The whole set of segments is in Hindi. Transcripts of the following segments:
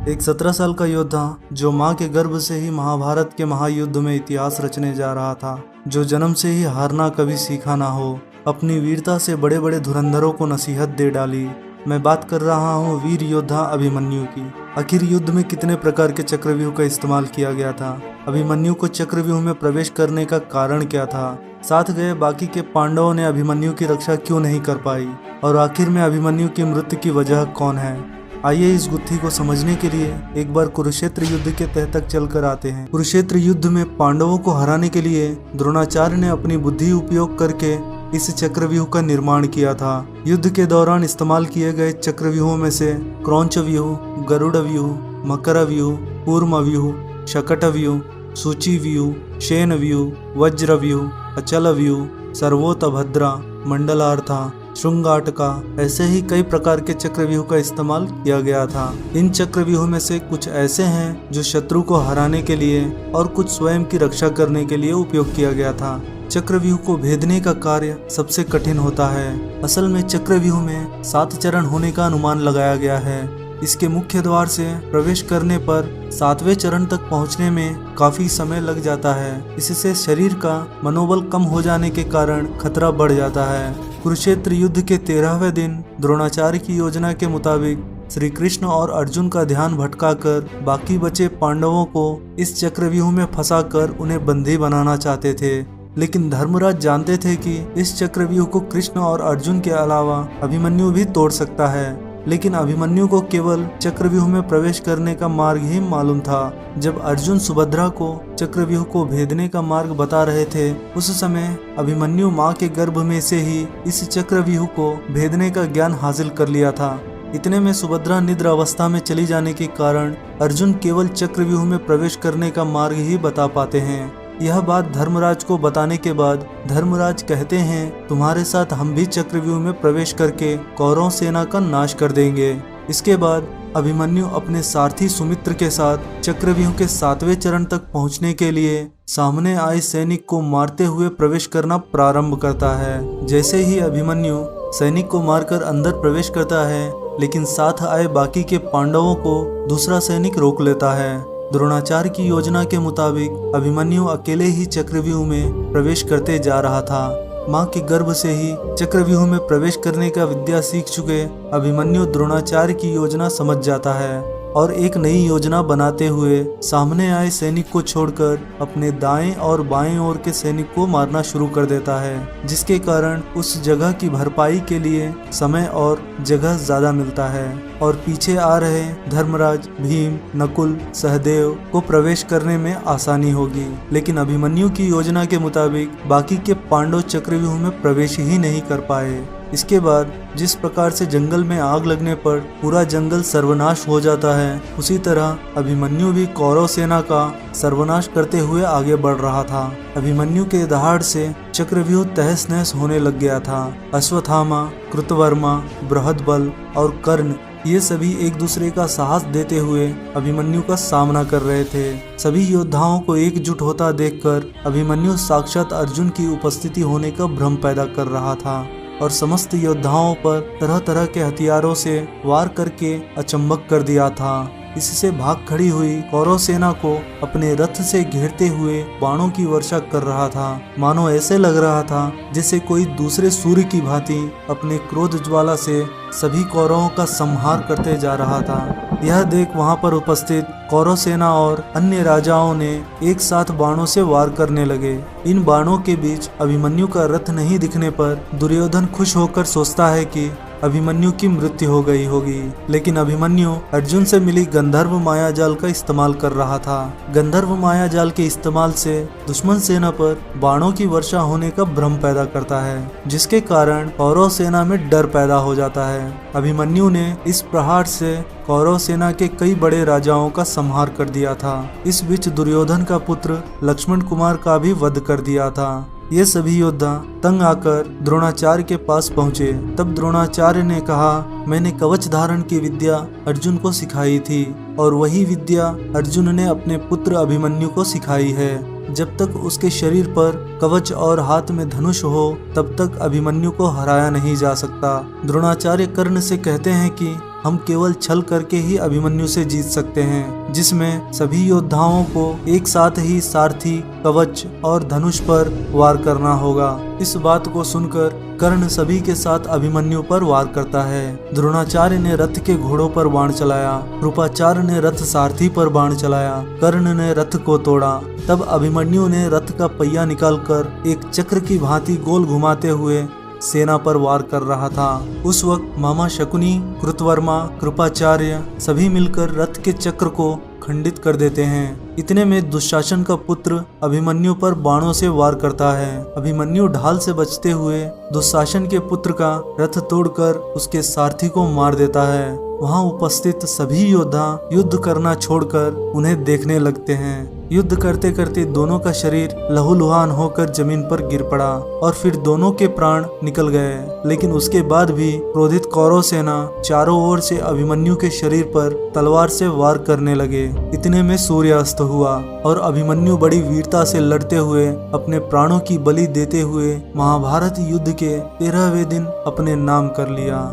एक 17 साल का योद्धा जो मां के गर्भ से ही महाभारत के महायुद्ध में इतिहास रचने जा रहा था, जो जन्म से ही हारना कभी सीखा ना हो, अपनी वीरता से बड़े बड़े धुरंधरों को नसीहत दे डाली। मैं बात कर रहा हूँ वीर योद्धा अभिमन्यु की। आखिर युद्ध में कितने प्रकार के चक्रव्यूह का इस्तेमाल किया गया था? अभिमन्यु को चक्रव्यूह में प्रवेश करने का कारण क्या था? साथ गए बाकी के पांडवों ने अभिमन्यु की रक्षा क्यों नहीं कर पाई? और आखिर में अभिमन्यु की मृत्यु की वजह कौन है? आइए इस गुत्थी को समझने के लिए एक बार कुरुक्षेत्र युद्ध के तह तक चलकर आते हैं। कुरुक्षेत्र युद्ध में पांडवों को हराने के लिए द्रोणाचार्य ने अपनी बुद्धि उपयोग करके इस चक्रव्यूह का निर्माण किया था। युद्ध के दौरान इस्तेमाल किए गए चक्रव्यूहों में से क्रौंच व्यूह, गरुड़ व्यूह, मकर व्यूह, कूर्म व्यूह, शकट व्यूह, सूची व्यूह, शेन व्यूह, वज्र व्यूह, अचल व्यूह, सर्वोतभद्रा, मंडलार्था, श्रृंगाटका, ऐसे ही कई प्रकार के चक्रव्यूह का इस्तेमाल किया गया था। इन चक्रव्यूह में से कुछ ऐसे हैं जो शत्रु को हराने के लिए और कुछ स्वयं की रक्षा करने के लिए उपयोग किया गया था। चक्रव्यूह को भेदने का कार्य सबसे कठिन होता है। असल में चक्रव्यूह में 7 चरण होने का अनुमान लगाया गया है। इसके मुख्य द्वार से प्रवेश करने पर 7वें चरण तक पहुंचने में काफी समय लग जाता है। इससे शरीर का मनोबल कम हो जाने के कारण खतरा बढ़ जाता है। कुरुक्षेत्र युद्ध के 13वें दिन द्रोणाचार्य की योजना के मुताबिक श्री कृष्ण और अर्जुन का ध्यान भटकाकर बाकी बचे पांडवों को इस चक्रव्यूह में फंसाकर उन्हें बंदी बनाना चाहते थे। लेकिन धर्मराज जानते थे कि इस चक्रव्यूह को कृष्ण और अर्जुन के अलावा अभिमन्यु भी तोड़ सकता है। लेकिन अभिमन्यु को केवल चक्रव्यूह में प्रवेश करने का मार्ग ही मालूम था। जब अर्जुन सुभद्रा को चक्रव्यूह को भेदने का मार्ग बता रहे थे, उस समय अभिमन्यु मां के गर्भ में से ही इस चक्रव्यूह को भेदने का ज्ञान हासिल कर लिया था। इतने में सुभद्रा निद्रा अवस्था में चली जाने के कारण अर्जुन केवल चक्रव्यूह में प्रवेश करने का मार्ग ही बता पाते हैं। यह बात धर्मराज को बताने के बाद धर्मराज कहते हैं, तुम्हारे साथ हम भी चक्रव्यूह में प्रवेश करके कौरव सेना का नाश कर देंगे। इसके बाद अभिमन्यु अपने सारथी सुमित्र के साथ चक्रव्यूह के 7वें चरण तक पहुंचने के लिए सामने आए सैनिक को मारते हुए प्रवेश करना प्रारंभ करता है। जैसे ही अभिमन्यु सैनिक को मारकर अंदर प्रवेश करता है, लेकिन साथ आए बाकी के पांडवों को दूसरा सैनिक रोक लेता है। द्रोणाचार्य की योजना के मुताबिक अभिमन्यु अकेले ही चक्रव्यूह में प्रवेश करते जा रहा था। मां के गर्भ से ही चक्रव्यूह में प्रवेश करने का विद्या सीख चुके अभिमन्यु द्रोणाचार्य की योजना समझ जाता है और एक नई योजना बनाते हुए सामने आए सैनिक को छोड़कर अपने दाएं और बाएं ओर के सैनिक को मारना शुरू कर देता है, जिसके कारण उस जगह की भरपाई के लिए समय और जगह ज्यादा मिलता है और पीछे आ रहे धर्मराज, भीम, नकुल, सहदेव को प्रवेश करने में आसानी होगी। लेकिन अभिमन्यु की योजना के मुताबिक बाकी के पांडव चक्रव्यूह में प्रवेश ही नहीं कर पाए। इसके बाद जिस प्रकार से जंगल में आग लगने पर पूरा जंगल सर्वनाश हो जाता है, उसी तरह अभिमन्यु भी कौरव सेना का सर्वनाश करते हुए आगे बढ़ रहा था। अभिमन्यु के दहाड़ से चक्रव्यूह तहस नहस होने लग गया था। अश्वत्थामा, कृतवर्मा, बृहद्बल और कर्ण ये सभी एक दूसरे का साहस देते हुए अभिमन्यु का सामना कर रहे थे। सभी योद्धाओं को एकजुट होता देखकर अभिमन्यु साक्षात अर्जुन की उपस्थिति होने का भ्रम पैदा कर रहा था और समस्त योद्धाओं पर तरह तरह के हथियारों से वार करके अचंभक कर दिया था। इससे भाग खड़ी हुई कौरव सेना को अपने रथ से घेरते हुए बाणों की वर्षा कर रहा था। मानो ऐसे लग रहा था जैसे कोई दूसरे सूर्य की भांति अपने क्रोध ज्वाला से सभी कौरवों का संहार करते जा रहा था। यह देख वहां पर उपस्थित कौरव सेना और अन्य राजाओं ने एक साथ बाणों से वार करने लगे। इन बाणों के बीच अभिमन्यु का रथ नहीं दिखने पर दुर्योधन खुश होकर सोचता है कि अभिमन्यु की मृत्यु हो गई होगी। लेकिन अभिमन्यु अर्जुन से मिली गंधर्व माया जाल का इस्तेमाल कर रहा था। गंधर्व माया जाल के इस्तेमाल से दुश्मन सेना पर बाणों की वर्षा होने का भ्रम पैदा करता है, जिसके कारण कौरव सेना में डर पैदा हो जाता है। अभिमन्यु ने इस प्रहार से कौरव सेना के कई बड़े राजाओं का संहार कर दिया था। इस बीच दुर्योधन का पुत्र लक्ष्मण कुमार का भी वध कर दिया था। ये सभी योद्धा तंग आकर द्रोणाचार्य के पास पहुँचे। तब द्रोणाचार्य ने कहा, मैंने कवच धारण की विद्या अर्जुन को सिखाई थी और वही विद्या अर्जुन ने अपने पुत्र अभिमन्यु को सिखाई है। जब तक उसके शरीर पर कवच और हाथ में धनुष हो, तब तक अभिमन्यु को हराया नहीं जा सकता। द्रोणाचार्य कर्ण से कहते हैं कि हम केवल छल करके ही अभिमन्यु से जीत सकते हैं, जिसमें सभी योद्धाओं को एक साथ ही सारथी, कवच और धनुष पर वार करना होगा। इस बात को सुनकर कर्ण सभी के साथ अभिमन्यु पर वार करता है। द्रोणाचार्य ने रथ के घोड़ों पर बाण चलाया, कृपाचार्य ने रथ सारथी पर बाण चलाया, कर्ण ने रथ को तोड़ा। तब अभिमन्यु ने रथ का पहिया निकालकर एक चक्र की भांति गोल घुमाते हुए सेना पर वार कर रहा था। उस वक्त मामा शकुनी, कृतवर्मा, कृपाचार्य सभी मिलकर रथ के चक्र को खंडित कर देते हैं। इतने में दुशासन का पुत्र अभिमन्यु पर बाणों से वार करता है। अभिमन्यु ढाल से बचते हुए दुशासन के पुत्र का रथ तोड़कर उसके सारथी को मार देता है। वहां उपस्थित सभी योद्धा युद्ध करना छोड़कर उन्हें देखने लगते हैं। युद्ध करते करते दोनों का शरीर लहूलुहान होकर जमीन पर गिर पड़ा और फिर दोनों के प्राण निकल गए। लेकिन उसके बाद भी क्रोधित कौरव सेना चारों ओर से अभिमन्यु के शरीर पर तलवार से वार करने लगे। इतने में सूर्यास्त हुआ और अभिमन्यु बड़ी वीरता से लड़ते हुए अपने प्राणों की बलि देते हुए महाभारत युद्ध के 13वें दिन अपने नाम कर लिया।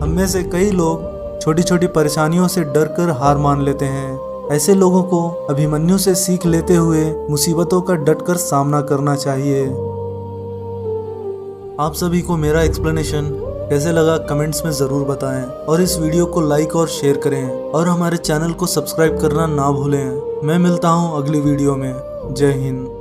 हम में से कई लोग छोटी छोटी परेशानियों से डरकर हार मान लेते हैं। ऐसे लोगों को अभिमन्यु से सीख लेते हुए मुसीबतों का डटकर सामना करना चाहिए। आप सभी को मेरा एक्सप्लेनेशन कैसे लगा कमेंट्स में ज़रूर बताएं और इस वीडियो को लाइक और शेयर करें और हमारे चैनल को सब्सक्राइब करना ना भूलें। मैं मिलता हूँ अगली वीडियो में। जय हिंद।